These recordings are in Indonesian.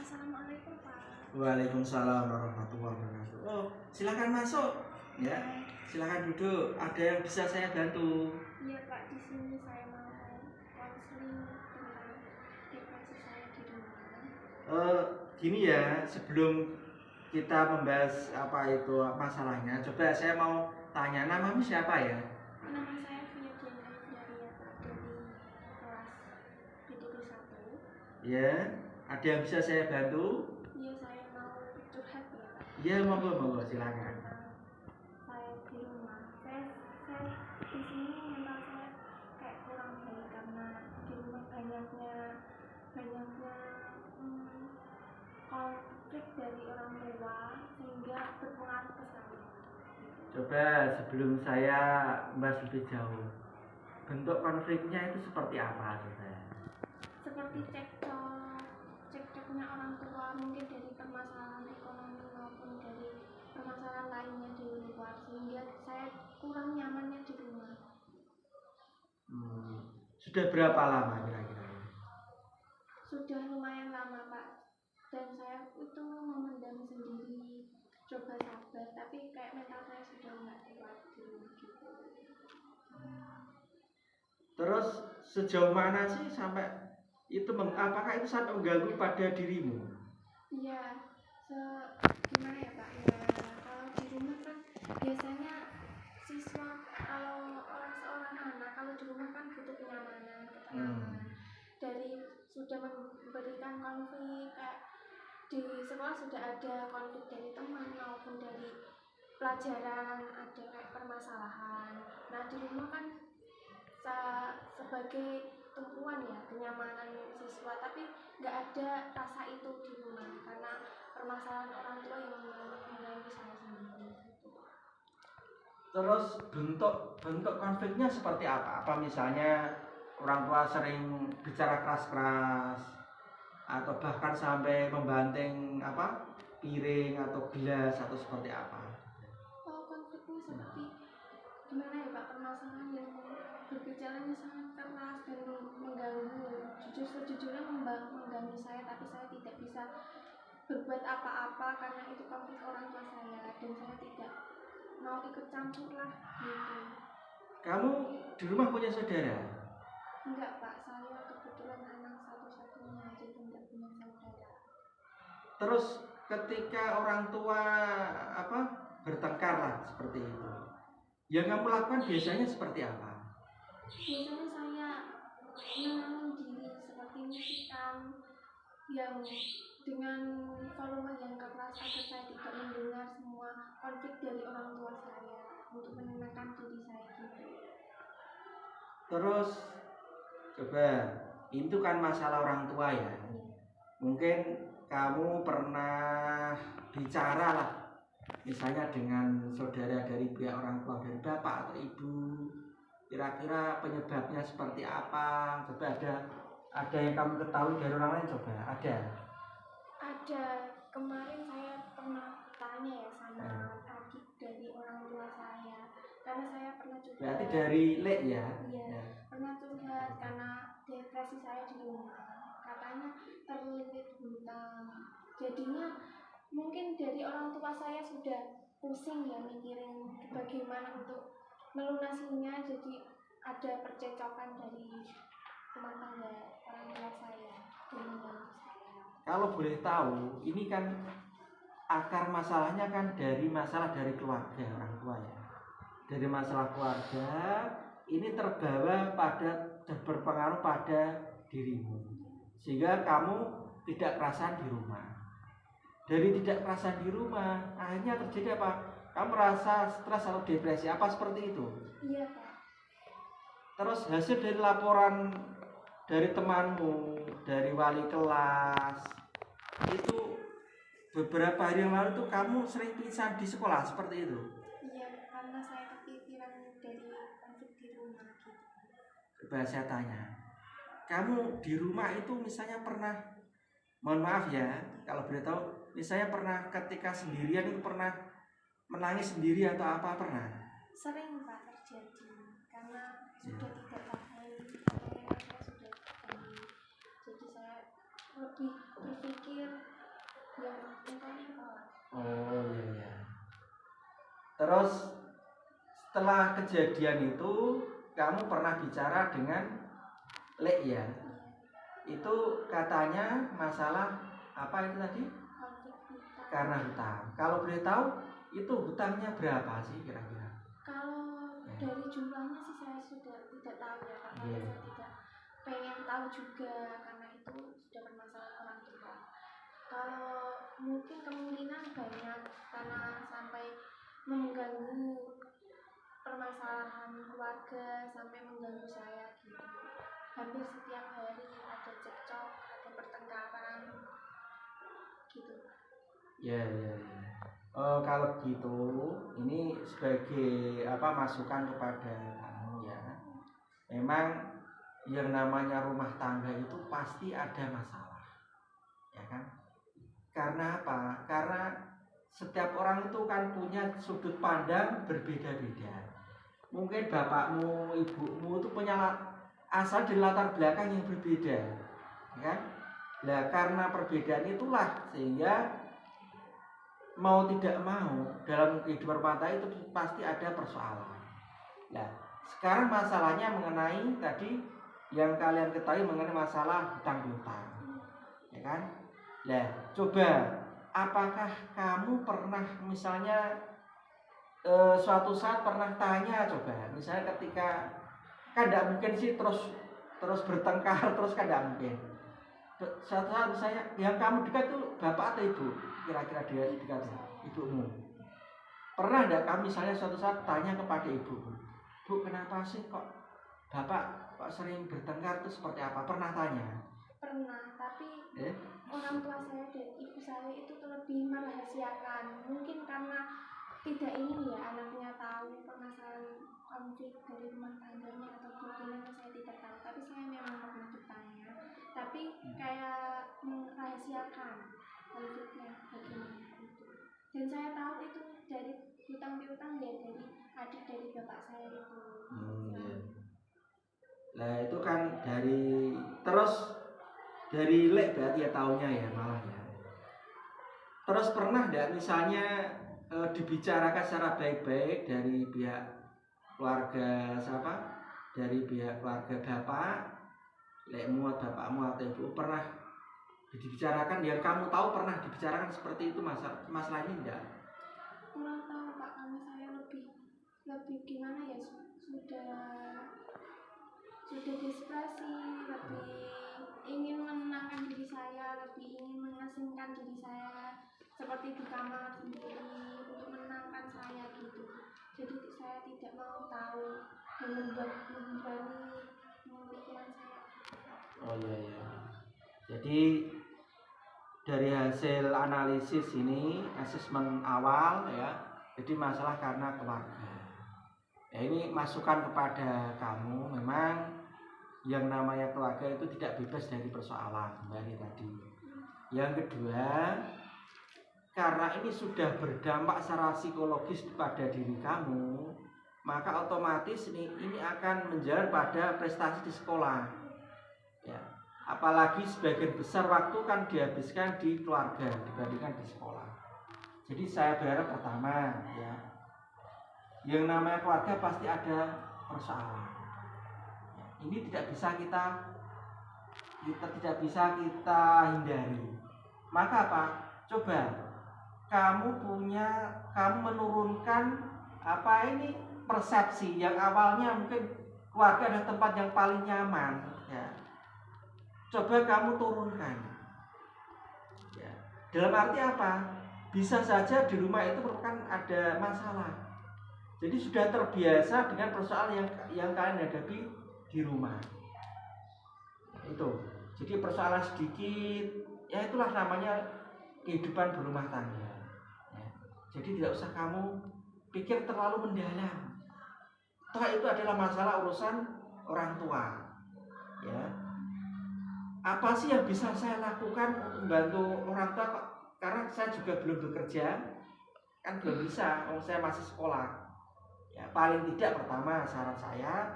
Assalamualaikum Pak. Waalaikumsalam warahmatullahi wabarakatuh. Oh, silakan masuk. Ya, silakan duduk. Ada yang bisa saya bantu? Iya Pak, di sini saya mau konseling tentang depresi saya di rumah. Gini ya, sebelum kita membahas apa itu masalahnya, coba saya mau tanya, namamu siapa ya? Nama saya Via Diana Ifdaria Pak, dari kelas PDB 1. Ya, ada yang bisa saya bantu? Iya, saya mau curhat ya Pak. Iya, monggo silakan. Saya di rumah, saya di sini mental saya kayak kurang baik karena di rumah banyaknya konflik dari orang tua sehingga berpengaruh ke saya. Coba sebelum saya membahas lebih jauh, bentuk konfliknya itu seperti apa coba? Seperti cekcoknya orang tua, mungkin dari permasalahan ekonomi maupun dari permasalahan lainnya di luar, sehingga saya kurang nyamannya di rumah. Sudah berapa lama kira-kira? Sudah lumayan lama Pak, dan saya itu memendam sendiri, coba sabar, tapi kayak mental saya sudah nggak kuat di rumah gitu. Terus sejauh mana sih sampai itu apakah itu sampai mengganggu pada dirimu? Iya, gimana ya Pak? Ya, kalau di rumah kan biasanya siswa, kalau seorang anak kalau di rumah kan butuh kenyamanan, ketenangan. Dari sudah memberikan konflik, kayak di sekolah sudah ada konflik dari teman maupun dari pelajaran, ada kayak permasalahan. Nah di rumah kan sebagai tumpuan ya kenyamanan siswa, tapi nggak ada rasa itu di rumah karena permasalahan orang tua yang mengganggu saya sendiri. Terus bentuk konfliknya seperti apa? Apa misalnya orang tua sering bicara keras-keras atau bahkan sampai membanting piring atau gelas atau seperti apa? Konfliknya seperti gimana ya Pak, permasalahan yang berbicaranya sangat keras dan mengganggu, sejujurnya mengganggu saya, tapi saya tidak bisa berbuat apa-apa karena itu konflik orang tua saya dan saya tidak mau ikut campur lah gitu. Kamu di rumah punya saudara? Enggak Pak, saya kebetulan anak satu-satunya, jadi enggak punya saudara. Terus ketika orang tua bertengkar lah seperti itu, yang kamu lakukan biasanya seperti apa? Biasanya saya menenangkan diri seperti musikan yang dengan volume yang keras agar saya tidak mendengar semua konflik dari orang tua saya, untuk menenangkan diri saya gitu. Terus coba, itu kan masalah orang tua ya. Mungkin kamu pernah bicara lah, misalnya dengan saudara dari pihak orang tua, dari bapak atau ibu, kira-kira penyebabnya seperti apa? Coba ada yang kamu ketahui dari orang lain, coba ada? Ada, kemarin saya pernah tanya ya sama adik dari orang tua saya, karena saya pernah curhat. Berarti dari Lek ya? Iya, pernah curhat karena depresi saya di rumah, katanya terlilit hutang. Jadinya mungkin dari orang tua saya sudah pusing ya mikirin bagaimana untuk melunasinya, jadi ada percecokan dari teman tangga orang tua saya dengan saya. Kalau boleh tahu, ini kan akar masalahnya kan dari masalah dari keluarga orang tua ya. Dari masalah keluarga ini terbawa pada dan berpengaruh pada dirimu, sehingga kamu tidak kerasan di rumah. Dari tidak kerasan di rumah, akhirnya terjadi apa? Kamu merasa stres atau depresi, apa seperti itu? Iya Pak. Terus hasil dari laporan dari temanmu, dari wali kelas, itu beberapa hari yang lalu tuh kamu sering pingsan di sekolah, seperti itu? Iya, karena saya kepikiran dari konflik di rumah gitu. Coba saya tanya, kamu di rumah itu misalnya pernah, mohon maaf ya kalau boleh tahu, misalnya pernah ketika sendirian itu pernah menangis sendiri atau apa, pernah? Sering Pak terjadi, karena sudah tidak tahan, akhirnya saya sudah jadi saya lebih berpikir yang nekor-nekor. Oh iya. Terus setelah kejadian itu kamu pernah bicara dengan Lek ya? Itu katanya masalah apa itu tadi? Konflik hutang. Karena hutang. Kalau boleh tahu itu hutangnya berapa sih kira-kira? Kalau dari jumlahnya sih saya sudah tidak tahu ya Pak. Iya. Saya tidak pengen tahu juga karena itu sudah bermasalah orang tua. Kalau mungkin kemungkinan banyak karena sampai mengganggu permasalahan keluarga, sampai mengganggu saya gitu. Hampir setiap hari ada cekcok, ada pertengkaran gitu. Ya. Kalau gitu ini sebagai masukan kepada kamu ya. Memang yang namanya rumah tangga itu pasti ada masalah, ya kan? Karena apa? Karena setiap orang itu kan punya sudut pandang berbeda-beda. Mungkin bapakmu, ibumu itu punya asal dari latar belakang yang berbeda, ya kan? Nah, karena perbedaan itulah sehingga mau tidak mau dalam kehidupan rumah tangga itu pasti ada persoalan. Nah, sekarang masalahnya mengenai tadi yang kalian ketahui mengenai masalah hutang piutang, ya kan? Nah, coba apakah kamu pernah misalnya suatu saat pernah tanya coba, misalnya ketika kan tidak mungkin sih terus bertengkar terus kan tidak mungkin. Suatu saat misalnya yang kamu dekat tuh bapak atau ibu, kira-kira dia dekat ibumu. Pernah tidak kamu misalnya suatu saat tanya kepada ibu, Bu, kenapa sih kok bapak kok sering bertengkar itu seperti apa? Pernah tanya? Pernah, tapi orang tua saya dan ibu saya itu lebih merahasiakan. Mungkin karena tidak ingin ya anaknya tahu permasalahan konflik dari rumah tangganya atau bagaimana saya tidak tahu. Tapi saya memang pernah bertanya. Tapi kayak merahasiakan konfliknya bagaimana itu. Dan saya tahu itu dari hutang piutang ya dari adik dari bapak saya itu. Nah itu kan dari Lek berarti ya taunya ya malah ya. Terus pernah enggak misalnya dibicarakan secara baik-baik dari pihak keluarga dari pihak keluarga bapak, Lekmu atau bapakmu atau ibu pernah dibicarakan yang kamu tahu pernah dibicarakan seperti itu masalah ini enggak? Kurang tahu Pak, karena saya lebih gimana ya sudah desperasi, lebih ingin menenangkan diri saya, lebih ingin mengasingkan diri saya seperti di kamar sendiri untuk menenangkan saya gitu. Jadi saya tidak mau tahu dan membebani pemikiran saya. Oh iya. Jadi dari hasil analisis ini, asesmen awal ya, jadi masalah karena keluarga. Ya ini masukan kepada kamu, memang yang namanya keluarga itu tidak bebas dari persoalan kembali tadi. Yang kedua, karena ini sudah berdampak secara psikologis pada diri kamu, maka otomatis ini akan menjalar pada prestasi di sekolah. Ya, apalagi sebagian besar waktu kan dihabiskan di keluarga dibandingkan di sekolah. Jadi saya berharap pertama ya, yang namanya keluarga pasti ada persoalan. Ya, ini tidak bisa kita hindari. Maka apa? Coba kamu menurunkan persepsi yang awalnya mungkin keluarga adalah tempat yang paling nyaman ya. Coba kamu turunkan ya. Dalam arti apa? Bisa saja di rumah itu merupakan ada masalah. Jadi sudah terbiasa dengan persoalan yang kalian hadapi di rumah. Itu. Jadi persoalan sedikit, ya itulah namanya kehidupan berumah tangga. Ya. Jadi tidak usah kamu pikir terlalu mendalam. Toh itu adalah masalah urusan orang tua. Ya. Apa sih yang bisa saya lakukan untuk membantu orang tua? Karena saya juga belum bekerja, kan belum bisa. Saya masih sekolah. Ya, paling tidak pertama saran saya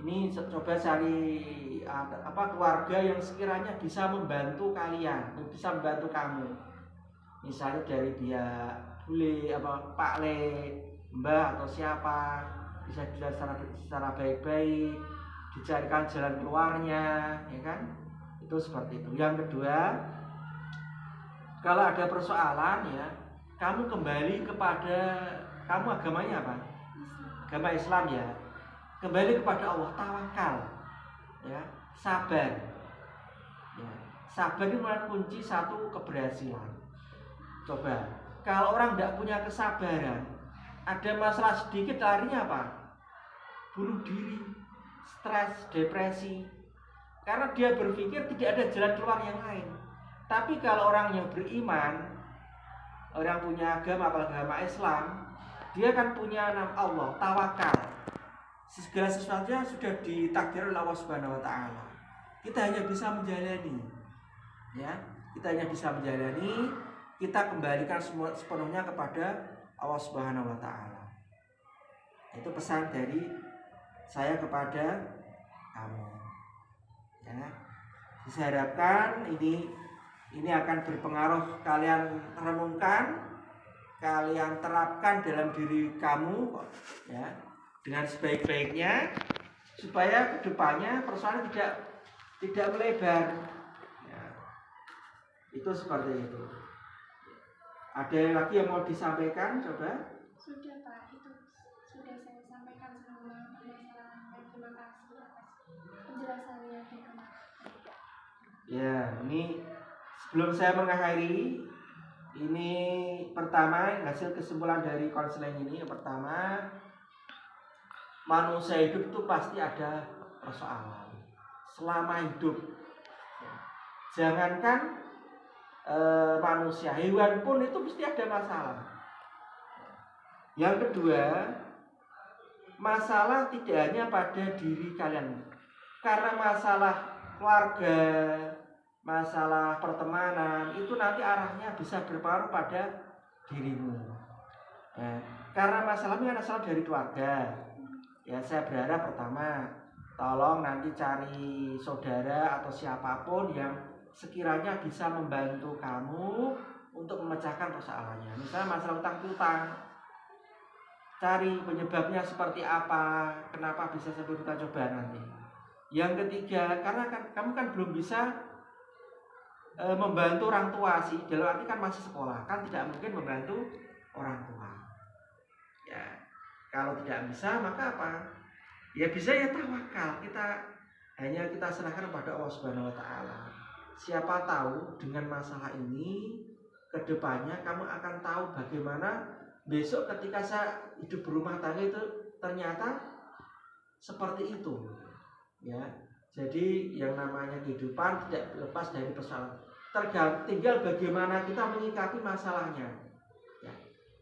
ini coba cari keluarga yang sekiranya bisa membantu kalian, bisa membantu kamu. misalnya dari dia bule apa Pak Le, Mbah atau siapa, bisa dijelaskan secara baik-baik, dicarikan jalan keluarnya, ya kan? Itu seperti itu. Yang kedua, kalau ada persoalan ya, kamu kembali kepada kamu agamanya apa? Agama Islam ya. Kembali kepada Allah, tawakal, ya, sabar. Ya. Sabar itu merupakan kunci satu keberhasilan. Coba, kalau orang tidak punya kesabaran, ada masalah sedikit larinya apa? Bunuh diri, stres, depresi. Karena dia berpikir tidak ada jalan keluar yang lain. Tapi kalau orang yang beriman, orang punya agama, apalagi agama Islam, dia kan punya nama Allah, tawakal. Segala sesuatunya sudah ditakdir oleh Allah Subhanahu wa taala. Kita hanya bisa menjalani. Ya, kita hanya bisa menjalani, kita kembalikan semua sepenuhnya kepada Allah Subhanahu wa taala. Itu pesan dari saya kepada kamu. Ya. Saya harapkan ini akan berpengaruh, kalian renungkan, kalian terapkan dalam diri kamu ya, dengan sebaik-baiknya supaya kedepannya persoalan tidak melebar. Ya. Itu seperti itu. Ada lagi yang mau disampaikan? Coba. Sudah Pak, itu sudah saya sampaikan semua permasalahan. Terima kasih atas penjelasannya Pak. Ya, ini sebelum saya mengakhiri, ini pertama hasil kesimpulan dari konseling ini. Yang pertama, manusia hidup itu pasti ada persoalan selama hidup. Jangankan manusia, hewan pun itu pasti ada masalah. Yang kedua, masalah tidak hanya pada diri kalian, karena masalah keluarga, masalah pertemanan itu nanti arahnya bisa berpengaruh pada dirimu. Ya, karena masalahnya asal dari keluarga. Ya, saya berharap pertama, tolong nanti cari saudara atau siapapun yang sekiranya bisa membantu kamu untuk memecahkan persoalannya. Misalnya masalah utang piutang, cari penyebabnya seperti apa, kenapa bisa seperti itu, coba nanti. Yang ketiga, karena kamu kan belum bisa membantu orang tua sih, dalam arti kan masih sekolah, kan tidak mungkin membantu orang tua. Ya, kalau tidak bisa maka apa? Ya bisa ya tawakal, kita serahkan kepada Allah Subhanahu wa taala. Siapa tahu dengan masalah ini kedepannya kamu akan tahu bagaimana besok ketika saya hidup berumah tangga itu ternyata seperti itu. Ya, jadi yang namanya kehidupan tidak lepas dari persoalan. Tinggal bagaimana kita menyikapi masalahnya. Ya.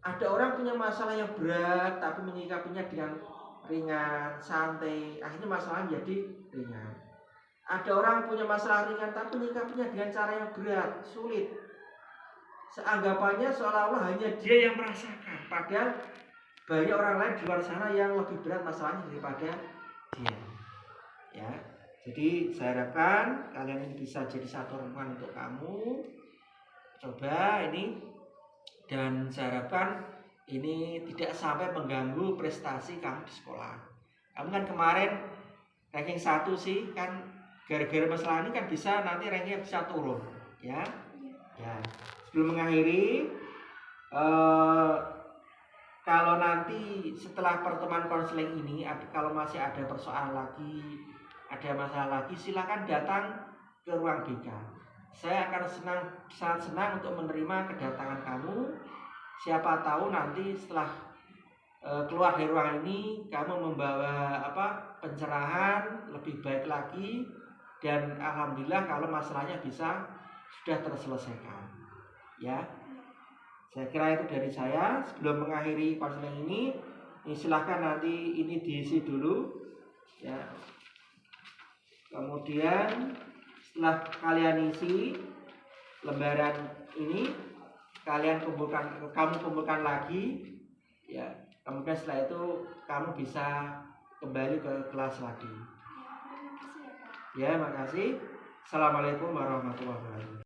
Ada orang punya masalah yang berat tapi menyikapinya dengan ringan, santai, akhirnya masalahnya jadi ringan. Ada orang punya masalah ringan tapi menyikapinya dengan cara yang berat, sulit. Seanggapannya seolah-olah hanya dia yang merasakan, padahal banyak orang lain di luar sana yang lebih berat masalahnya daripada dia. Ya, jadi saya harapkan kalian ini bisa jadi satu renungan untuk kamu. Coba ini, dan saya harapkan ini tidak sampai mengganggu prestasi kamu di sekolah. Kamu kan kemarin ranking 1 sih, kan gara-gara masalah ini kan bisa nanti rankingnya bisa turun, ya. Ya. Sebelum mengakhiri, kalau nanti setelah pertemuan konseling ini, kalau masih ada persoalan lagi, ada masalah lagi, silakan datang ke ruang BK. Saya akan sangat senang untuk menerima kedatangan kamu. Siapa tahu nanti setelah keluar dari ruangan ini, kamu membawa pencerahan lebih baik lagi, dan alhamdulillah kalau masalahnya sudah terselesaikan. Ya, saya kira itu dari saya. Sebelum mengakhiri konseling ini silahkan nanti ini diisi dulu. Ya. Kemudian setelah kalian isi lembaran ini, kamu kumpulkan lagi, ya. Kemudian setelah itu kamu bisa kembali ke kelas lagi. Ya, makasih. Assalamualaikum warahmatullahi wabarakatuh.